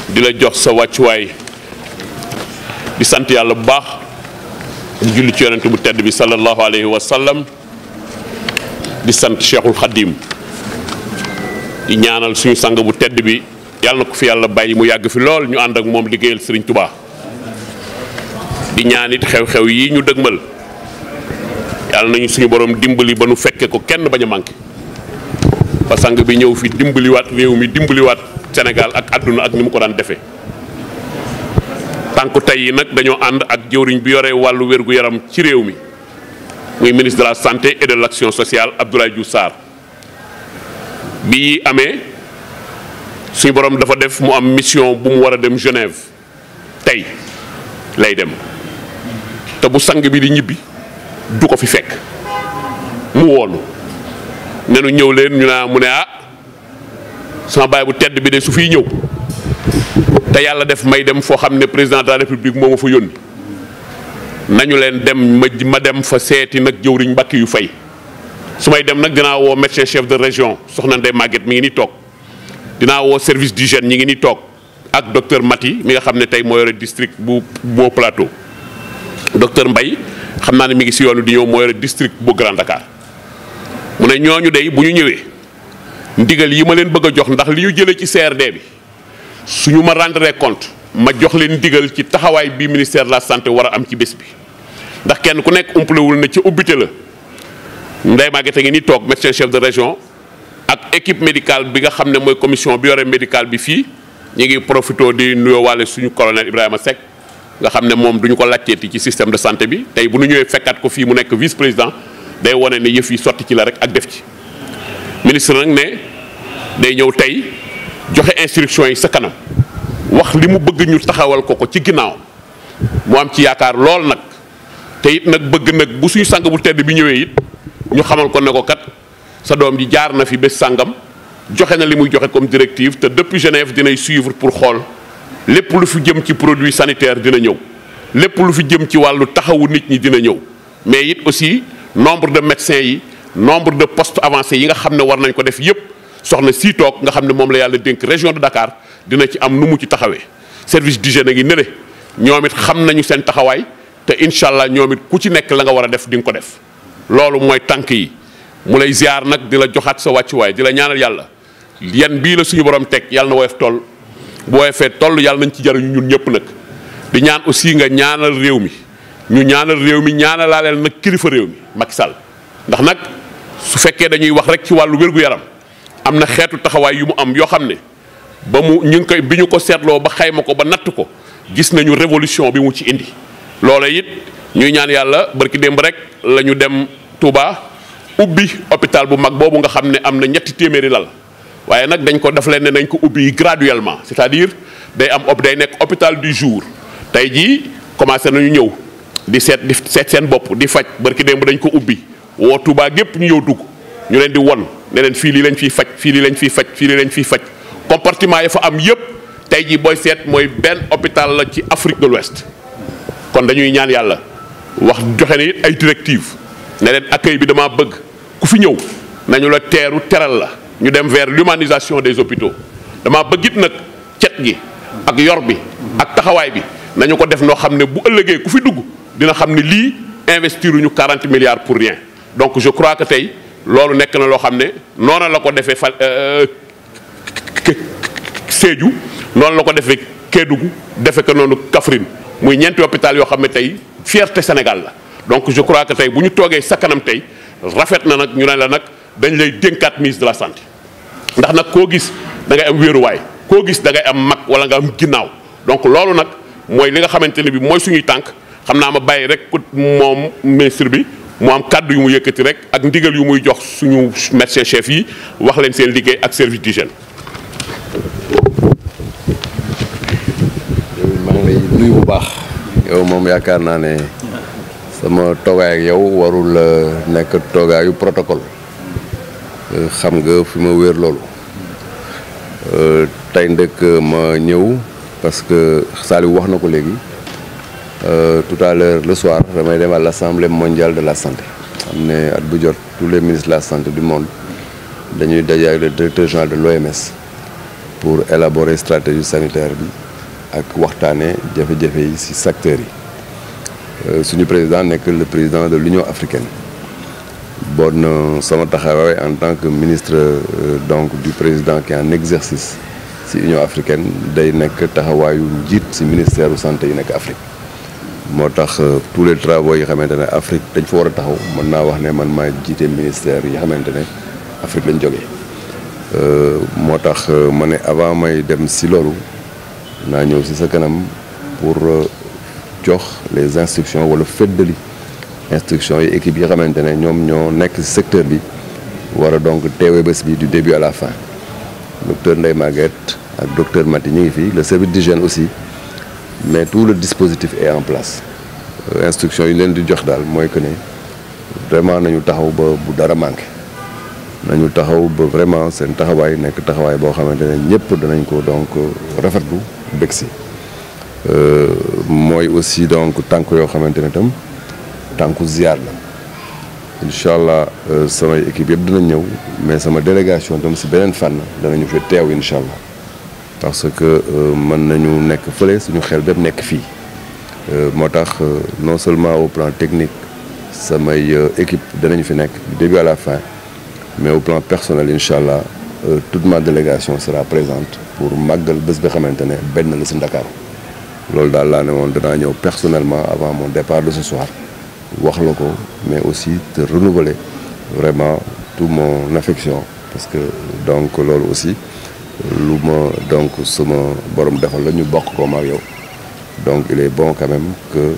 di la jox sa wàccuwaay di sant yàlla bu baax di julli ci yonent bu tedd bi sallallahu alayhi wa sallam di sant Cheikhul Khadim di ñaanal suñu sang bu tedd bi yàlla na ko fi yàlla bàyyi mu yàgg fi lool ñu ànd ak moom liggéeyal Serigne Touba di ñaan it xew-xew yi ñu dëgmal yàlla nañu suñu borom dimbali ba nu fekke ko kenn bañ a manqué ba sang bi ñëw fi dimbaliwaat réew mi dimbaliwaat Sénégal ak àdduna ak ni mu ko daan defee tànku tey yi nag dañoo ànd ak jëwriñ bi yore wàllu wér-gu-yaram ci réew mi muy ministre de la santé et de l'action sociale Abdoulaye Diouf Sarr bi amee suñu borom dafa def mu am mission bu mu war a dem Genève tey lay dem te bu sang bi di ñibbi du ko fi fekk mu woonu ne nu ñëw leen ñu naa mu ne sama baay bu tedd bi de su fiy ñëw te yàlla def may dem foo xam ne président de la république moo ma fa yónni nañu leen dem ma dem fa seeti nag jëwriñ Mbàkke yu fay su may dem nag dinaa woo médecin chef de région soxna Ndeye Maguette mi ngi ni toog dinaa woo service d'hygiène ñi ngi ni toog ak docteur Mati mi nga xam ne tey moo yore district bu Haut Plateau docteur Mbaye xam naa ne mi ngi si yoonu di ñëw moo yore district bu Grand Dakar mu ne ñooñu dey bu ñu ñëwee ndigal yi ma leen bëgg a jox ndax li ñu jëlee ci CRD bi suñu ma rendre compte ma jox leen ndigal ci taxawaay bi ministère de la santé war a am ci bés bi ndax kenn ku nekk umpalewul na ci ubbite la Ndeye Maguette ngi ni toog médecin chef de région ak équipe médicale bi nga xam ne mooy commission bi yore médicale bi fii ñu ngi profité di nuyoo waale suñu colonel Ibrahima Seck nga xam ne moom duñu ko laajteeti ci système de santé bi tey bu ñu ñëwee fekkaat ko fii mu nekk vice président day wane ne yëf yi sotti ci la rek ak def ci ministre nag ne day ñëw tey joxe instruction yi sa kanam wax li mu bëgg ñu taxawal ko ci ginnaaw mu am ci yaakaar lool nag te it nag bëgg nag bu suñu sang bu tedd bi ñëwee it ñu xamal ko ne ko kat sa doom ji jaar na fi bés sàngam joxe na li muy joxe comme directive te depuis Genève dinay suivre pour xool lépp lu fi jëm ci produit sanitaire dina ñëw lépp lu fi jëm ci wàllu taxawu nit ñi dina ñëw mais it aussi nombre de médecins yi nombre de postes avancés yi nga xam ne war nañ ko def yépp soxna sii toog nga xam ne moom la yàlla dénk région de Dakar dina ci am nu mu ci taxawee service d'hygiène a ngi nële ñoom it xam nañu seen taxawaay te incha allah ñoom it ku ci nekk la nga war a def di nga ko def loolu mooy tànk yi mu lay ziar nag di la joxaat sa wàccuwaay di la ñaanal yàlla yan bii la suñu borom teg yàlla na woyof toll bu woyofee toll yàlla nañ ci jariñu ñun ñëpp nag di ñaan aussi nga ñaanal réew mi ñu ñaanal réew mi ñaanalaaleel nag kilifa réew mi Macky Sall ndax nag su fekkee dañuy wax rek ci wàllu wér-gu-yaram am na xeetu taxawaay yu mu am yoo xam ne ba mu ñu ngi koy bi ñu ko seetloo ba xayma ko ba natt ko gis nañu révolution bi mu ci indi loola it ñuy ñaan yàlla barki démb rek la ñu dem Touba ubbi hôpital bu mag boobu nga xam ne am na 3 téeméeri lal waaye nag dañ ko def leen ne nañ ko ubbi graduellement c'est-à-dire day nekk hôpital du jour tey jii commencé nañu ñëw di seet seen bopp di faj barki démb dañ ko ubbi woo Touba gépp ñu ñëw dugg ñu leen di won ne leen fii lii lañ fiy faj fii lii lañ fiy faj fii lii lañ fiy faj compartiment yi fa am yépp tey jii booy seet mooy benn hôpital la ci Afrique de l'Ouest kon dañuy ñaan yàlla wax joxe ne it ay directives ne leen accueil bi dama bëgg ku fi ñëw nañu la teeru teral la ñu dem vers l'humanisation des hôpitaux dama bëgg it nag cet gi ak yor bi ak taxawaay bi nañu ko def noo xam ne bu ëllëgee ku fi dugg dina xam ne lii investiruñu 40 milliards pour rien donc je crois que tey loolu nekk na loo xam ne noona la ko defee Sédhiou noonu la ko defee Kédougou defe ko noonu Kaffrine muy ñeenti hôpital yoo xam ne tey fierté Sénégal la donc je crois que tey bu ñu toogee sa kanam tey rafet na nag ñu ne la nag dañ lay dénkaat ministre de la santé ndax nag koo gis da ngay am wéeruwaay koo gis da ngay am mag wala nga am ginnaaw donc loolu nag mooy li nga xamante ne bi mooy suñuy tànk xam naa ma bàyyi rek moom ministre bi mu am kàddu yu mu yëkkati rek ak ndigal yu muy jox suñu médecin chef yi wax leen seen liggéey ak service d'hygiène. maa ngi lay nuyu bu baax yow moom yaakaar naa ne sama toogaay ak yow warul nekk toogaayu protocole xam nga fi ma wéer loolu tey ndëkk ma ñëw parce que Saliou wax na ko léegi tout à l'heure le soir damay dem à l'Assemblée mondiale de la santé xam ne at bu jot tous les ministres de la santé du monde dañuy daje ak le directeur général de l'OMS pour élaborer stratégie sanitaire bi ak waxtaane jafe-jafe yi ci secteurs yi suñu président nekk le président de l'Union africaine bon sama taxawaay en tant que ministre donc du président qui est en exercice ci Union africaine day nekk taxawaayu njiit ci ministère santé yi nekk Afrique moo tax tous les travaux yi xamante ne Afrique dañ fa war a taxaw mën naa wax ne man maa jiite ministère yi xamante ne Afrique lañ jógee moo tax ma ne avant may dem ci loolu naa ñëw ci sa kanam pour jox les instructions wala feddali instructions yi équipe yi xamante ne ñoom ñoo nekk ci secteur bi war a donc teewee bés bi du début à la fin docteur Ndeye Maguette ak docteur Mati ñu ngi fii le service d'hygiène aussi mais tout le dispositif est en place instruction yi leen di jox daal mooy que ne vraiment nañu taxaw ba bu dara manqué nañu taxaw ba vraiment seen taxawaay nekk taxawaay boo xamante ne ñëpp danañ ko donc rafetlu bég si mooy aussi donc tànk yoo xamante ne tam tànku ziar la incha allah samay équipe yëpp dinañ ñëw mais sama délégation tam si beneen fànn danañu fi teew incha allah parce que mën nañu nekk fële suñu xel bépp nekk fii moo tax non seulement au plan technique samay équipe danañu fi nekk du début à la fin mais au plan personnel incha allah toute ma délégation sera présente pour màggal bés bi xamante ne benn la si Ndakaaru loolu daal laa ne woon danaa ñëw personnellement avant mon départ de ce soir wax la ko mais aussi te renouveler vraiment tout mon affection parce que donc loolu aussi lu ma donc sama borom defal la ñu bokk ko ak yow donc il est bon quand même que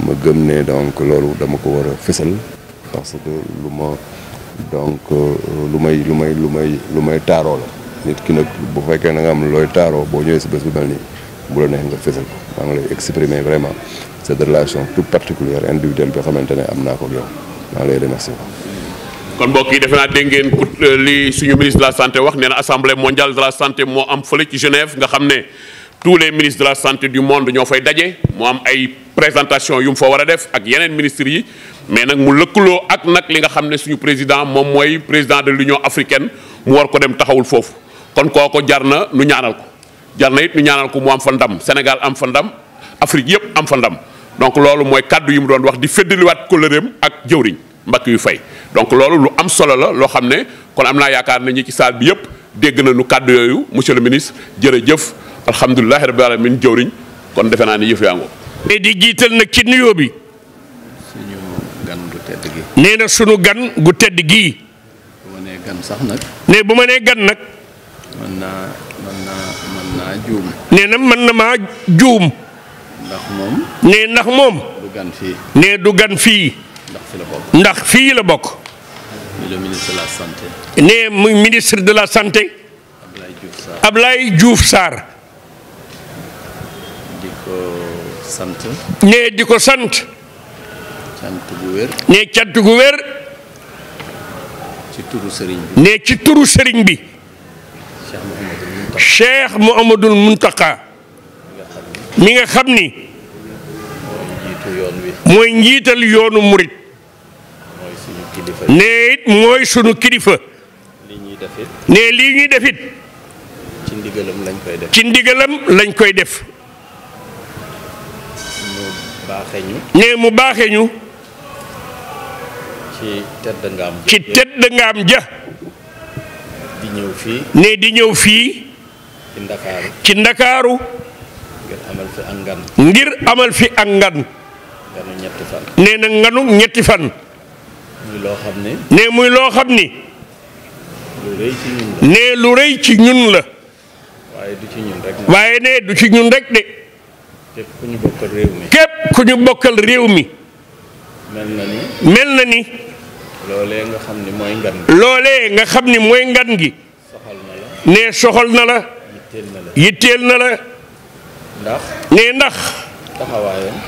ma gëm ne donc loolu dama ko war a fësal parce que lu ma donc lu may taaroo la nit ki nag bu fekkee na nga am looy taaroo boo ñëwee si bés bu mel nii bu la neex nga fësal ko maa ngi lay exprimer vraiment cette relation toute particulière individuelle bi xamante ne am naa ko ak yow maa ngi lay remercier. kon mbokk yi defe naa dégg ngeen li suñu ministre de la santé wax nee na assemblée mondiale de la santé moo am fële ci Genève nga xam ne tous les ministres de la santé du monde ñoo fay daje moo am ay présentation yu mu fa war a def ak yeneen ministres yi mais nag mu lëkkaloo ak nag li nga xam ne suñu président moom mooy président de l'Union africaine mu war ko dem taxawul foofu kon kooko jar na nu ñaanal ko jar na it nu ñaanal ko mu am fa ndam Sénégal am fa ndam Afrique yëpp am fa ndam donc loolu mooy kaddu yi mu doon wax di feddaliwaat kóllëreem ak jëwriñ mbakk yu fay donc loolu lu am solo la loo xam ne kon am naa yaakaar ne ñi ci salle bi yëpp dégg nañu kaddu yooyu monsieur le ministre jërëjëf alhamdulilahi rabbil alamin jëwriñ kon defe naa ni yëf yaa ngoo mais di jiital nag ci nuyoo bi suñu gan gu tedd gi. nee na sunu gan gu tedd gii. bu ma nee gan sax nag. ne bu ma nee gan nag. mën naa juum. nee na mën na maa juum. ndax moom. nee ndax moom. du gan fii. nee du gan fii. ndax fi la bokk. ndax fii la bokk. muy le ministre de la santé. nee muy ministre de la santé. Ablaye Diouf Sarr. di ko sant. nee di ko sant. cant gu wér. nee cant gu wér. ci turu sëriñ bi. nee ci turu sëriñ bi. Cheikh Mouhamadoul Mountakha. mi nga xam ni. mooy njiital yoonu murit. mooy suñu kilifa. nee it mooy sunu kilifa. li ñuy def it. nee lii ñuy def it. ci ndigalam lañ koy def. ci ndigalam lañ koy def. mu baaxee ñu. nee mu baaxee ñu. ci tedd ngaam. ci tedd ngaam ja. di ñëw fii. nee di ñëw fii. ci Ndakaaru. ci Ndakaaru. ngir amal fi ak ngan. ngir amal fi ak ngan. nganu ñetti fan. nee na nganu ñetti fan. muy loo xam ne. nee muy loo xam ni. lu rëy ci ñun la. nee lu rëy ci ñun la. waaye du ci ñun rek. waaye nee du ci ñun rek de. képp ku ñu bokkal réew mi. képp ku ñu bokkal réew mi. mel na ni. mel na ni. loolee nga xam ni mooy ngan gi. loolee nga xam ni mooy ngan gi. soxal na la. nee soxal na la. yitteel na la. yitteel na la. ndax. nee ndax.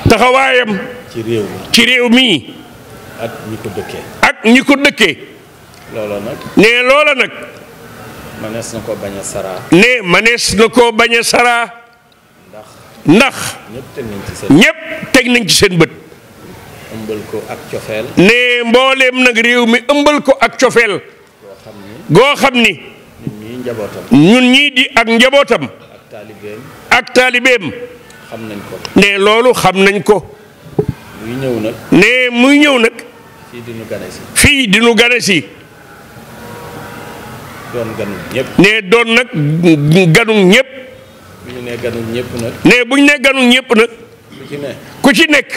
taxawaayam. ci réew mi. ci réew mi. ak ñi ko dëkkee. ak ñi ko dëkkee. loola nag. nee loola nag. manees na ko bañ a saraa. nee manees na koo bañ a saraa. ndax. ñëpp teg nañ ci seen bët. ëmbal ko ak cofeel. nee mbooleem nag réew mi ëmbal ko ak cofeel. goo xam ni. njabootam. ñun ñii di ak njabootam. ak taalibeem. ak taalibeem. xam nañ ko. ne loolu xam nañ ko. muy ñëw nag. ne muy ñëw nag. fii di nu gane si. fii di nu gane si. doon ganu ñëpp. ne doon nag ganu ñëpp. bu ñu nee ganu ñëpp nag. ne bu ñu nee ganu ñëpp nag. ku ci ne. ku ci nekk.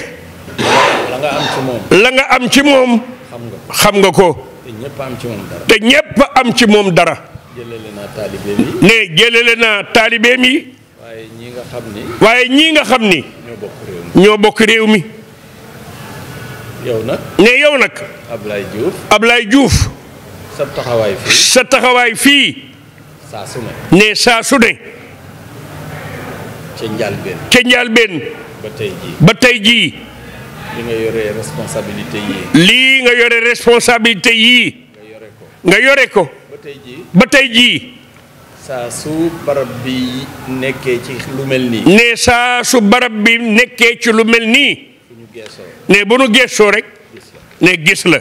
la nga am ci moom. la nga am ci moom. xam nga ko. te ñëpp am ci moom dara. te ñëpp am ci moom dara. jëlale naa taalibeem yi. ne jëlale naa taalibeem yi. waaye ñii nga xam ni. waaye ñii nga xam ni. ñoo bokk réew mi. ñoo bokk réew mi. yow nag. ne yow nag. Ablaye Diouf. Ablaye Diouf. sa taxawaay fii. sa taxawaay fii. saa su ne. ne saa su ne. ca njàlbeen. ca njàlbeen. ba tey jii. ba tey jii. li nga yore responsabilité yii. lii nga yore responsabilité yii. nga yore ko. nga yore ko. ba tey jii. ba tey jii. saa su barab bi nekkee ci lu mel nii. ne saa su barab bi nekkee ci lu mel nii. fu ñu geesoo. ne bu nu geesoo rek. gis la. ne gis la.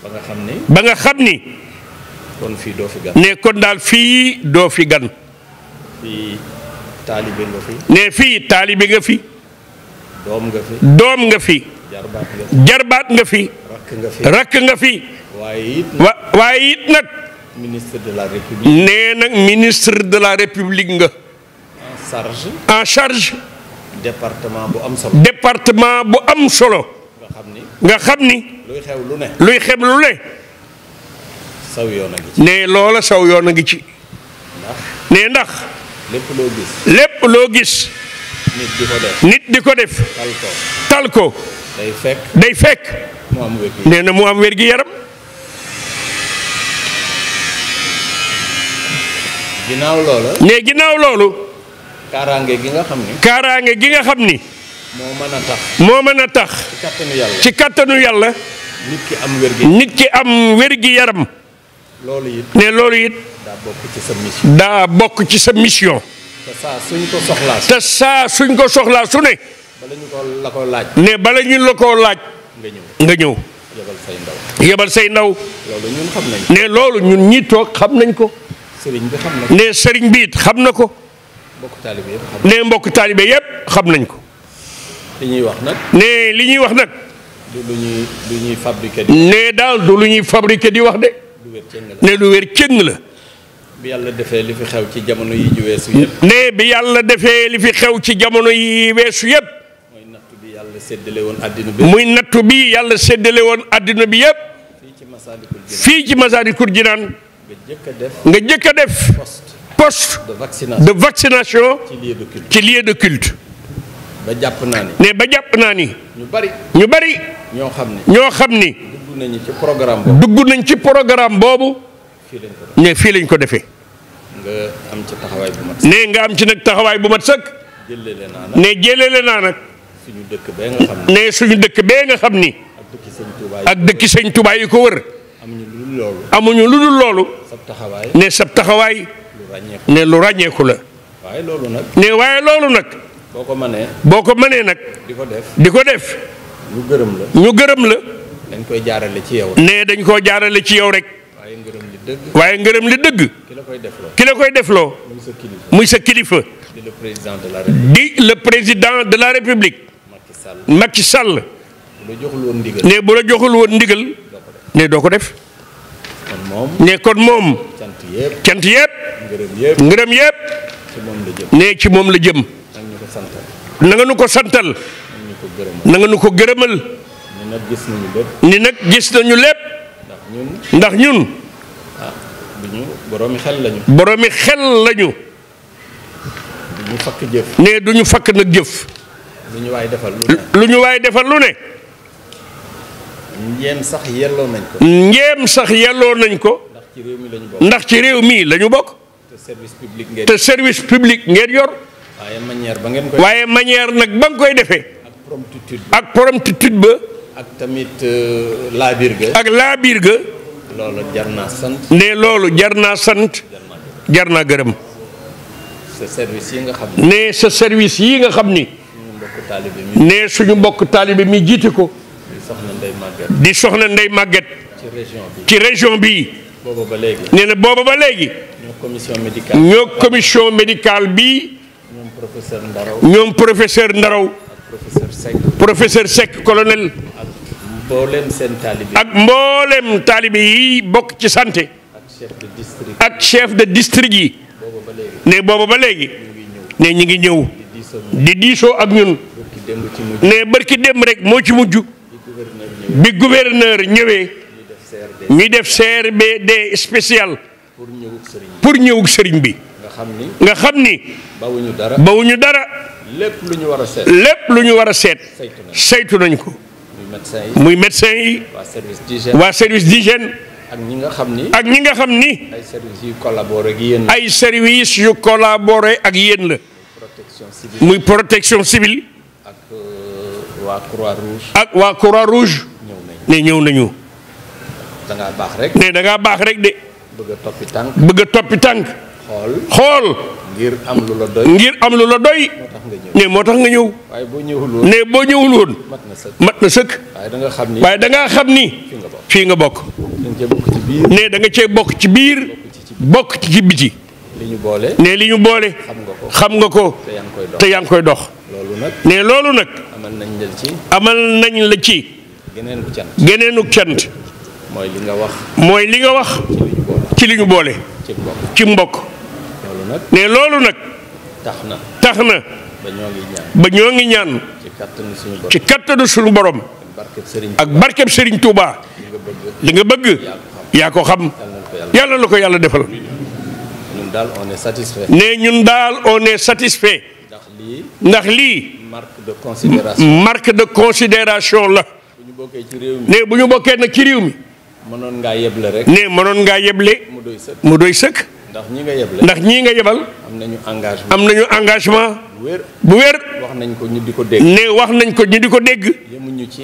ba nga xam ni. ba nga xam ni. kon fii doo fi gan. ne kon daal fii doo fi gan. fii taalibe nga fi. ne fii taalibe nga fi. doom nga fi. doom nga fi. jarbaat nga fi. jarbaat nga fi. rakk nga fi. rakk nga fi. waaye it. waaye it nag. ministre de la république. nee nag ministre de la république nga. en charge. en charge. département bu am solo. département bu am solo. nga xam ni. nga xam ni. luy xew lu ne. luy xew lu ne. saw yoon a ngi ci. ne loola saw yoon a ngi ci. ndax. ne ndax. lépp loo gis. lépp loo gis. nit di ko def. nit di ko def. tal ko. tal ko. day fekk. day fekk. mu am wér. nee na mu am wér gi yaram. ginnaaw loola. ne ginnaaw loolu. kaaraange gi nga xam ni. kaaraange gi nga xam ni. moo mën a tax. moo mën a tax. ci kattanu yàlla. ci kattanu yàlla. nit ki am wér gi. nit ki am wér gi yaram. loolu it. ne loolu it. daa bokk ci sa mission. daa bokk ci sa mission. te saa suñ ko soxlaa. te saa suñ ko soxlaa su ne. bala ñu ko la ko laaj. ne bala ñu la koo laaj. nga ñëw. nga ñëw. yebal say ndaw. yebal say ndaw. loolu ñun xam nañ. ne loolu ñun ñii toog xam nañ ko. sëriñ bi xam na ko. ne sëriñ bi it xam na ko. mbokk taalibe yëpp xam ne mbokk taalibe yépp xam nañ ko. li ñuy wax nag. ne li ñuy wax nag. du lu ñuy fabriqué di. ne daal du lu ñuy fabriqué di wax de. du wér cëng la. ne lu wér cëng la. bi yàlla defee li fi xew ci jamono yi ju weesu yëpp. ne bi yàlla defee li fi xew ci jamono yi weesu yépp. mooy nattu bi yàlla séddale woon àddina bi. muy nattu bi yàlla séddale woon àddina bi yépp. fii ci Masaalikul Jinaan. fii ci Masaalikul Jinaan. nga jëkk a def. nga jëkk a def. poste de vaccination. de vaccination. ci lieu de culte. ci lieu de culte. ba jàpp naa ni. ne ba jàpp naa ni. ñu bari. ñu bari. ñoo xam ni. ñoo xam ni. dugg nañu ci programme boobu. dugg nañ ci programme boobu. fii lañ ko def. ne fii lañ ko defee. nga am ci taxawaay bu mat. ne nga am ci nag taxawaay bu mat sëkk. jëlale naa nag. ne jëlale naa nag. suñu dëkk bee nga xam ni. ne suñu dëkk bee nga xam ni. ak dëkki sëñ Touba yi. ak dëkki sëñ Tuubaa yi ko wër. amuñu lu dul loolu. amuñu lu dul loolu. sab taxawaay. ne sab taxawaay. lu ràññeeku. ne lu ràññeeku la. waaye loolu nag. ne waaye loolu nag. boo ko mënee. boo ko mënee nag. di ko def. di ko def. ñu gërëm la. ñu gërëm la. dañ koy jaarale ci yow. ne dañ koo jaarale ci yow rek. waaye ngërëm li dëgg. waaye ngërëm li dëgg. ki la koy defloo. ki la koy defloo. muy sa kilifa. muy sa kilifa. di le président de la République. di le président de la République. Macky Sall. Macky Sall. bu la joxul woon ndigal. ne bu la joxul woon ndigal. ne doo ko def. kon moom. ne kon moom. cant yëpp. cant yépp. ngërëm yëpp. ngërëm yépp. ci moom la jëm. ne ci moom la jëm. nag ñu ko santal. na nga nu ko santal. nag ñu ko gërëmal. na nga nu ko gërëmal. ñu nag gis nañu lépp. ni nag gis nañu lépp. ndax ñun. ndax ñun. ah du ñu boroomi xel lañu. boroomi xel lañu. du ñu fakk jëf. ne du ñu fakk nag jëf. lu ñu waay defal lu ne. lu ñu waaye defal lu ne. njéem sax yelloo nañ ko. njéem sax yelloo nañ ko. ndax ci réew mi lañu bokk. ndax ci réew mii la ñu bokk. te service public ngeen. te service public ngeen yor. waaye manière ba ngeen koy. waaye manière nag ba nga koy defee. ak promptitude. ak promptitude ba. ak tamit laabiir ga. ak laabiir ga. loolu jar naa sant. ne loolu jar naa sant. jar naa gërëm. sa service yi nga xam ne. ne sa service yi nga xam ni. suñu mbokk taalibe mi. ne suñu mbokk taalibe mi jiite ko. di soxna Ndeye Maguette. di soxna Ndey Màgget. ci région bi. ci région bii. booba ba léegi. nee na booba ba léegi. ñoo ñoo commission médicale bi. ñoom professeur Ndaraw. professeur Seck colonel. ak mboolem taalibe yi bokk ci santé. ak chef de district yi. ne booba ba léegi. ne ñu ngi ñëw. di diisoo ak ñun. ne barki démb rek moo ci mujj. bi gouverneur ñëwee. ñuy def CRBD spécial. pour ñëwug sëriñ bi. nga xam ni. bawuñu dara. lépp lu ñu war a seet. lépp lu ñu war a seet. saytu nañ ko. muy médecin yi. waa service d'hygiène. ak ñi nga xam ni. ak ñi nga xam ni. ay services yu collaboré ak yéen la. ay services yu collaboré ak yéen la. muy protection civile. ak waa Croix-Rouge. ak waa Croix-Rouge. ne ñëw nañu. da ngaa baax rek. ne da ngaa baax rek de. bëgg a toppi tànk. bëgg a toppi tànk. xool. ngir am lu la doy. ngir am lu la doy. ne moo tax nga ñëw. waaye boo ñëwul woon. ne boo ñëwul woon. mat na sëkk. waaye da nga xam ni. waaye da ngaa xam ni. fii nga bokk. ne da nga cee bokk ci biir. bokk ci biti. li ñu boole. ne li ñu boole. xam nga ko. te yaa ngi koy dox. ne loolu nag. amal nañ la ci. amal nañ la ci. geneenu cant. mooy li nga wax. mooy li nga wax. ci li ñu boole. ci mbokk. ne loolu nag. tax na. ba ñoo ngi ñaan. ci kattanu suñu borom. ak barkeb Serigne Touba. li nga bëgg. yaa ko xam. yàlla la ko yàlla defal. ñun daal on est satisfait. ne ñun daal on est satisfait. ndax lii. marque de considération la. ne bu ñu bokkee nag ci réew mi. mënoon ngaa yeble rek. ne mënoon ngaa yeble. mu doy sëkk. ndax ñii nga yebal. am nañu engagement. bu wér. wax nañ ko ñu di ko dégg. ne wax nañ ko ñu di ko dégg.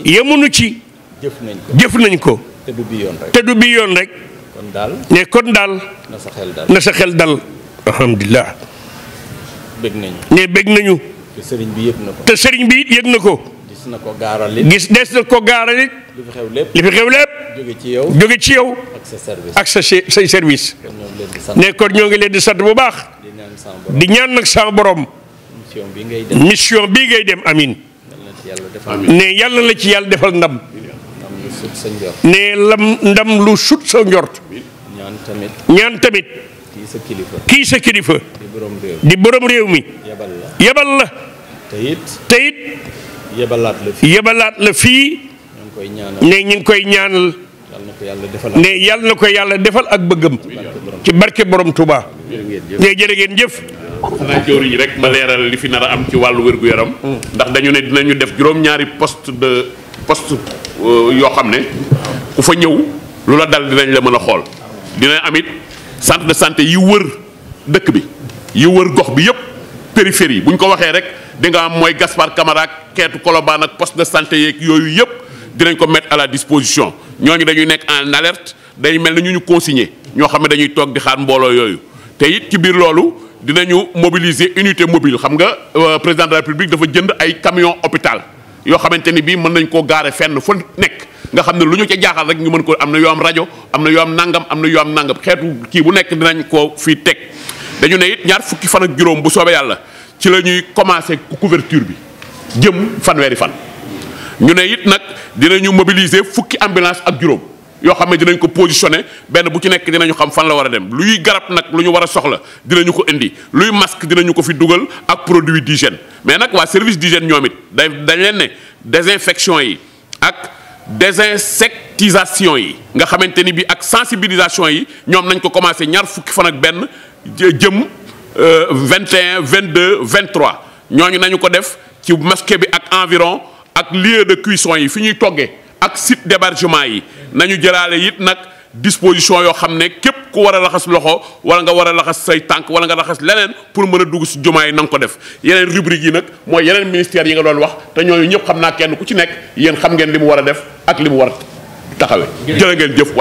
yemuñu ci. jëf nañ ko. te du bi yoon rek. te du bi yoon rek. kon daal. ne kon daal. na sa xel dal. na sa xel dal. alhamdulilah. bég nañu. ne bég nañu. te sëriñ bi yëg na ko. te sëriñ bi yëg na ko. gis na ko gaaralit. des na ko gaaralit. li fi xew lépp. li fi xew lépp. jóge ci yow. jóge ci yow. ak sa service. ak say service. ne kon ñoo ngi leen di sant bu baax. di ñaan nag sa borom. mission bii ngay dem amin. ne yàlla la ci yàlla defal ndam. ne ndam lu sut sa njort. ñaan tamit. kii sa kilifa. di borom réew mi. yebal la. te it. yebalaat la fii. ne ñu ngi koy ñaanal. ne yàlla na ko yàlla defal ak bëggam. ci barke borom Touba. ne jërë ngeen jëf. xanaa jëwriñ rek ma leeral li fi nar a am ci wàllu wér-gu-yaram. ndax dañu ne dinañu def juróom-ñaari poste yoo xam ne ku fa ñëw lu la dal dinañ la mën a xool. dina amit centre de santé yi wër dëkk bi yi wër gox bi yëpp périphérie bu ñu ko waxee rek di nga am mooy Gaspard Camara keetu Colobane ak poste de santé yeeg yooyu yëpp dinañ ko mettre à la disposition ñooñu dañuy nekk en alerte day mel na ñu consigné ñoo xam ne dañuy toog di xaar mbooloo yooyu te it ci biir loolu dinañu mobiliser unité mobile xam nga président de la République dafa jënd ay camion hôpital yoo xamante ni bii mën nañ koo gaare fenn fu nekk nga xam ne lu ñu ca jaaxal rek ñu mën ko am na yoo am rajo am na yoo am nangam am na yoo am nangam xeetu kii bu nekk dinañ ko fii teg dañu ne it ñaar fukki fan ak juróom bu soobee yàlla ci la ñuy commencer couverture bi jëm fanweeri fan. ñu ne it nag dinañu mobiliser fukki ambulance ak juróom yoo xam ne dinañ ko positionné benn bu ci nekk dinañu xam fan la war a dem luy garab nag lu ñu war a soxla dinañu ko indi luy masque dinañu ko fi dugal ak produit d'hygiène mais nag waa service d'hygiène ñoom it dañ leen ne désinfection yi ak désinsectisation yi nga xamante ni bi ak sensibilisation yi ñoom nañ ko commencé ñaar fukki fan ak benn jëm 21 22 23 ñooñu nañu ko def ci mosquée bi ak environ ak lieu de cuisson yi fi ñuy toggee ak site d'hébergement yi nañu jëlaale it nag disposition yoo xam ne képp ku war a raxas loxo wala nga war a raxas say tànk wala nga raxas leneen pour mën a dugg si jumaa yi na nga ko def yeneen rubrique yi nag mooy yeneen ministères yi nga doon wax te ñooñu ñëpp xam naa kenn ku ci nekk yéen xam ngeen li mu war a def ak li mu war a taxawee. jërë ngeen jëf.